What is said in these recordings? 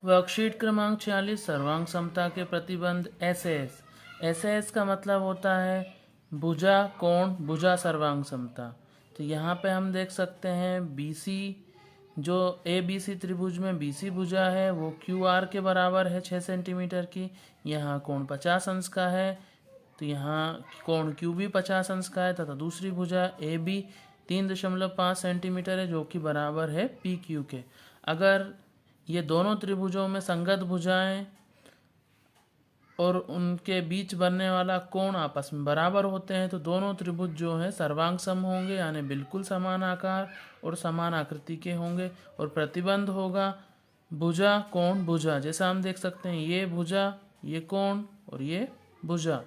Worksheet क्रमांक 46 सर्वांग समता के प्रतिबंध एसएस। एसएस का मतलब होता है भुजा कोण भुजा सर्वांग समता। तो यहाँ पे हम देख सकते हैं बीसी जो ए बी सी त्रिभुज में बीसी भुजा है वो क्यू आर के बराबर है 6 सेंटीमीटर की। यहाँ कोण 50 अंश का है, तो यहाँ कोण क्यू भी 50 अंश का है तथा दूसरी भुजा ए बी 3.5 सेंटीमीटर है जो कि बराबर है पी क्यू के। अगर ये दोनों त्रिभुजों में संगत भुजाएं और उनके बीच बनने वाला कोण आपस में बराबर होते हैं तो दोनों त्रिभुज जो हैं सर्वांग सम होंगे, यानी बिल्कुल समान आकार और समान आकृति के होंगे। और प्रतिबंध होगा भुजा कोण भुजा। जैसा हम देख सकते हैं ये भुजा, ये कोण और ये भुजा,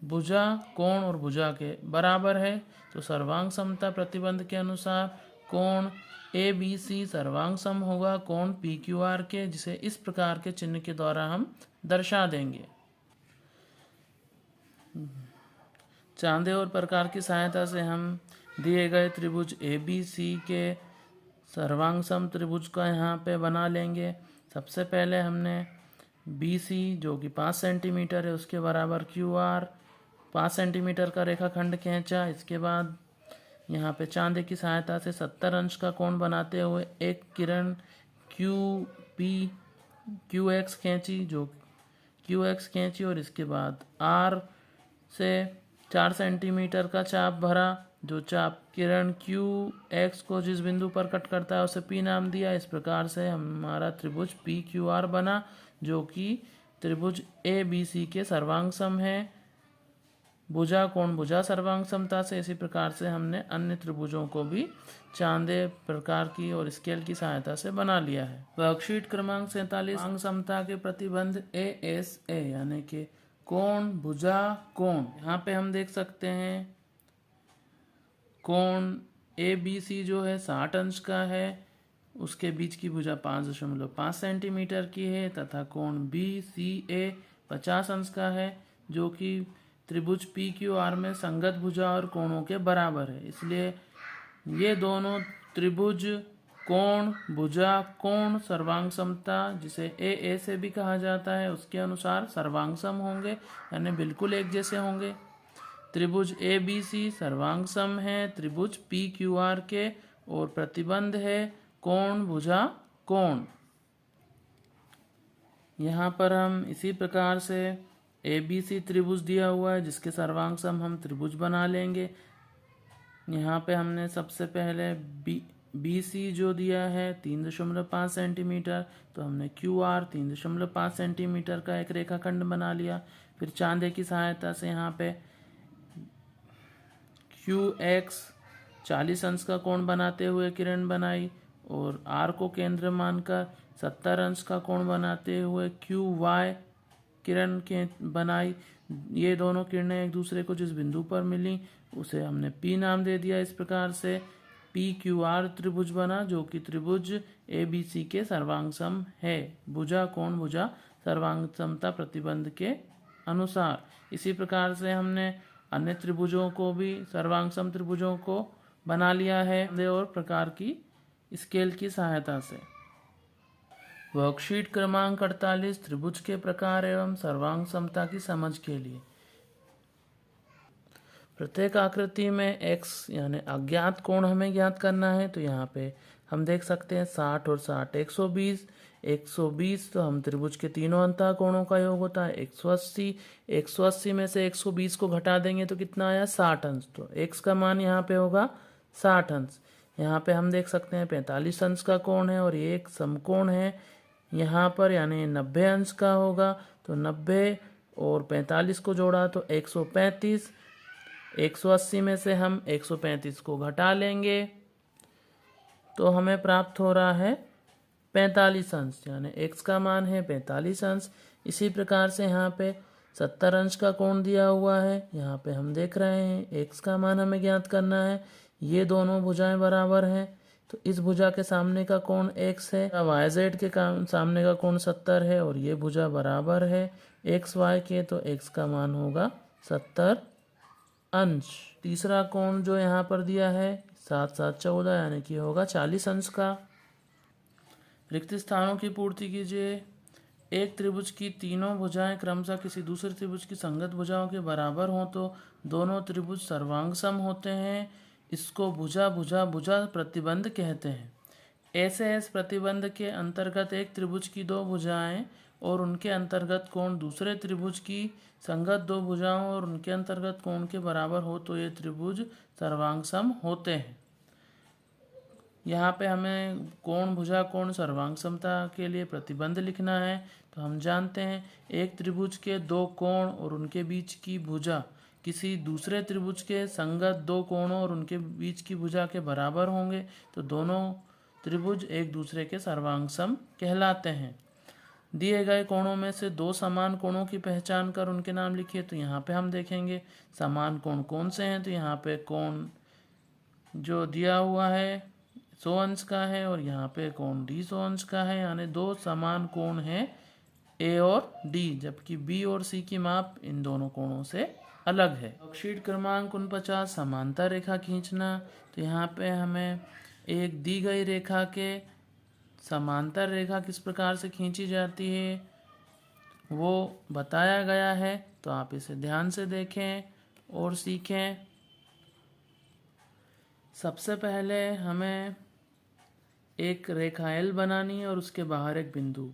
भुजा कोण और भुजा के बराबर है। तो सर्वांग समता प्रतिबंध के अनुसार कोण ए बी सी सर्वांग सम होगा कोण पी क्यू आर के, जिसे इस प्रकार के चिन्ह के द्वारा हम दर्शा देंगे। चांदे और प्रकार की सहायता से हम दिए गए त्रिभुज ए बी सी के सर्वांग सम त्रिभुज का यहाँ पे बना लेंगे। सबसे पहले हमने बी सी जो कि 5 सेंटीमीटर है उसके बराबर क्यू आर 5 सेंटीमीटर का रेखाखंड खींचा। इसके बाद यहाँ पे चांदे की सहायता से 70 अंश का कोण बनाते हुए एक किरण क्यू एक्स खींची और इसके बाद आर से 4 सेंटीमीटर का चाप भरा। जो चाप किरण क्यू एक्स को जिस बिंदु पर कट करता है उसे पी नाम दिया। इस प्रकार से हमारा त्रिभुज पी क्यू आर बना जो कि त्रिभुज ए बी सी के सर्वांग सम है भुजा कोण भुजा सर्वांग समता से। इसी प्रकार से हमने अन्य त्रिभुजों को भी चांदे प्रकार की और स्केल की सहायता से बना लिया है। वर्कशीट क्रमांक 47 अंग समता के प्रतिबंध ए एस ए यानी कि कोण भुजा कोण। यहाँ पे हम देख सकते हैं कोण ए बी सी जो है 60 अंश का है, उसके बीच की भुजा 5.5 सेंटीमीटर की है तथा कोण बी सी ए 50 अंश का है जो कि त्रिभुज पी क्यू आर में संगत भुजा और कोणों के बराबर है। इसलिए ये दोनों त्रिभुज कोण भुजा कोण सर्वांग समता जिसे ए से भी कहा जाता है उसके अनुसार सर्वांग सम होंगे, यानी बिल्कुल एक जैसे होंगे। त्रिभुज ए बी सी सर्वांग सम है त्रिभुज पी क्यू आर के और प्रतिबंध है कोण भुजा कोण। यहाँ पर हम इसी प्रकार से ए बी सी त्रिभुज दिया हुआ है जिसके सर्वांग सम हम त्रिभुज बना लेंगे। यहाँ पे हमने सबसे पहले बी सी जो दिया है 3.5 सेंटीमीटर, तो हमने क्यू आर 3.5 सेंटीमीटर का एक रेखाखंड बना लिया। फिर चांदे की सहायता से यहाँ पे क्यू एक्स 40 अंश का कोण बनाते हुए किरण बनाई और आर को केंद्र मानकर 70 अंश का कोण बनाते हुए क्यू वाई किरण के बनाई। ये दोनों किरणें एक दूसरे को जिस बिंदु पर मिली उसे हमने पी नाम दे दिया। इस प्रकार से पी क्यू आर त्रिभुज बना जो कि त्रिभुज ए बी सी के सर्वांग सम है भुजा कोण भुजा सर्वांग समता प्रतिबंध के अनुसार। इसी प्रकार से हमने अन्य त्रिभुजों को भी सर्वांग सम त्रिभुजों को बना लिया है और प्रकार की स्केल की सहायता से। वर्कशीट क्रमांक 48 त्रिभुज के प्रकार एवं सर्वांग समता की समझ के लिए। प्रत्येक आकृति में x यानी अज्ञात कोण हमें ज्ञात करना है। तो यहाँ पे हम देख सकते हैं 60 और 60 120 120 तो हम त्रिभुज के तीनों अंतः कोणों का योग होता है 180। 180 में से 120 को घटा देंगे तो कितना आया 60 अंश। तो x का मान यहाँ पे होगा 60 अंश। यहाँ पे हम देख सकते हैं 45 अंश का कोण है और ये एक समकोण है यहाँ पर, यानी 90 अंश का होगा। तो 90 और 45 को जोड़ा तो 135। 180 में से हम 135 को घटा लेंगे तो हमें प्राप्त हो रहा है 45 अंश, यानी x का मान है 45 अंश। इसी प्रकार से यहाँ पे 70 अंश का कोण दिया हुआ है। यहाँ पे हम देख रहे हैं x का मान हमें ज्ञात करना है। ये दोनों भुजाएं बराबर हैं तो इस भुजा के सामने का कोण x है, y z के सामने का कोण 70 है और ये भुजा बराबर है x y के, तो x का मान होगा 70 अंश। तीसरा कोण जो यहाँ पर दिया है 7 7 14 यानी कि होगा 40 अंश का। रिक्त स्थानों की पूर्ति कीजिए। एक त्रिभुज की तीनों भुजाएं क्रमशः किसी दूसरे त्रिभुज की संगत भुजाओं के बराबर हों तो दोनों त्रिभुज सर्वांग सम होते हैं। इसको भुजा भुजा भुजा प्रतिबंध कहते हैं। ऐसे इस प्रतिबंध के अंतर्गत एक त्रिभुज की दो भुजाएं और उनके अंतर्गत कोण दूसरे त्रिभुज की संगत दो भुजाओं और उनके अंतर्गत कोण के बराबर हो तो ये त्रिभुज सर्वांग सम होते हैं। यहाँ पे हमें कोण भुजा कोण सर्वांग समता के लिए प्रतिबंध लिखना है। तो हम जानते हैं एक त्रिभुज के दो कोण और उनके बीच की भुजा किसी दूसरे त्रिभुज के संगत दो कोणों और उनके बीच की भुजा के बराबर होंगे तो दोनों त्रिभुज एक दूसरे के सर्वांग सम कहलाते हैं। दिए गए कोणों में से दो समान कोणों की पहचान कर उनके नाम लिखिए। तो यहाँ पे हम देखेंगे समान कोण कौन से हैं। तो यहाँ पे कोण जो दिया हुआ है 100 अंश का है और यहाँ पे कोण डी 100 अंश का है, यानी दो समान कोण हैं ए और डी, जबकि बी और सी की माप इन दोनों कोणों से अलग है। वर्कशीट क्रमांक 49 समांतर रेखा खींचना। तो यहाँ पे हमें एक दी गई रेखा के समांतर रेखा किस प्रकार से खींची जाती है वो बताया गया है। तो आप इसे ध्यान से देखें और सीखें। सबसे पहले हमें एक रेखा एल बनानी है और उसके बाहर एक बिंदु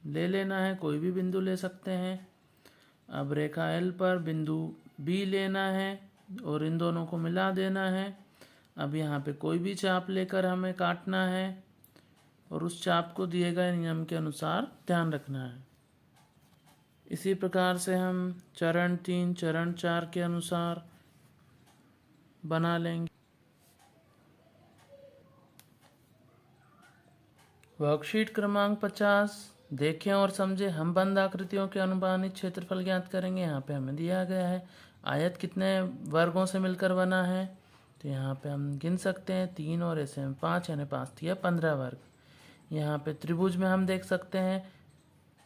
ले लेना है, कोई भी बिंदु ले सकते हैं। अब रेखा एल पर बिंदु बी लेना है और इन दोनों को मिला देना है। अब यहाँ पे कोई भी चाप लेकर हमें काटना है और उस चाप को दिए गए नियम के अनुसार ध्यान रखना है। इसी प्रकार से हम चरण 3 चरण 4 के अनुसार बना लेंगे। वर्कशीट क्रमांक 50 देखें और समझें। हम बंद आकृतियों के अनुमानित क्षेत्रफल ज्ञात करेंगे। यहाँ पे हमें दिया गया है आयत कितने वर्गों से मिलकर बना है। तो यहाँ पे हम गिन सकते हैं 3 और ऐसे में 5, यानी 5 या 15 वर्ग। यहाँ पे त्रिभुज में हम देख सकते हैं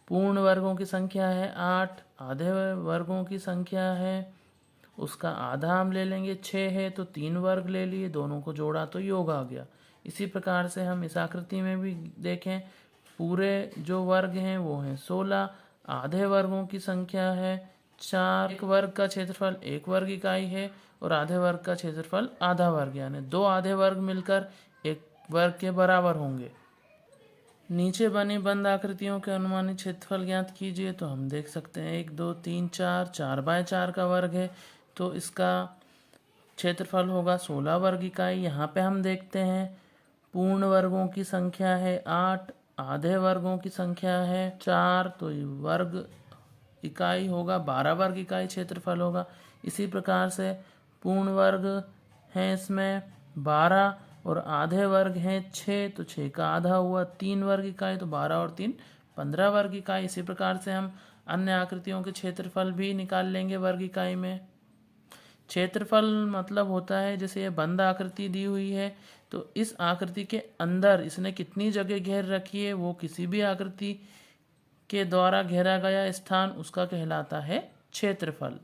पूर्ण वर्गों की संख्या है 8, आधे वर्गों की संख्या है उसका आधा हम ले लेंगे 6 है, तो 3 वर्ग ले लिए, दोनों को जोड़ा तो योग आ गया। इसी प्रकार से हम इस आकृति में भी देखें पूरे जो वर्ग हैं वो हैं 16, आधे वर्गों की संख्या है 4, एक वर्ग का क्षेत्रफल 1 वर्ग इकाई है और आधे वर्ग का क्षेत्रफल आधा वर्ग, यानी 2 आधे वर्ग मिलकर 1 वर्ग के बराबर होंगे। नीचे बनी बंद आकृतियों के अनुमानित क्षेत्रफल ज्ञात कीजिए। तो हम देख सकते हैं 1 2 3 4, 4/4 का वर्ग है तो इसका क्षेत्रफल होगा 16 वर्ग इकाई। यहाँ पे हम देखते हैं पूर्ण वर्गों की संख्या है 8, आधे वर्गों की संख्या है 4, तो वर्ग इकाई होगा 12 वर्ग इकाई क्षेत्रफल होगा। इसी प्रकार से पूर्ण वर्ग हैं इसमें 12 और आधे वर्ग हैं 6, तो 6 का आधा हुआ 3 वर्ग इकाई, तो 12 और 3 15 वर्ग इकाई। इसी प्रकार से हम अन्य आकृतियों के क्षेत्रफल भी निकाल लेंगे वर्ग इकाई में। क्षेत्रफल मतलब होता है जैसे ये बंद आकृति दी हुई है तो इस आकृति के अंदर इसने कितनी जगह घेर रखी है, वो किसी भी आकृति के द्वारा घेरा गया स्थान उसका कहलाता है क्षेत्रफल।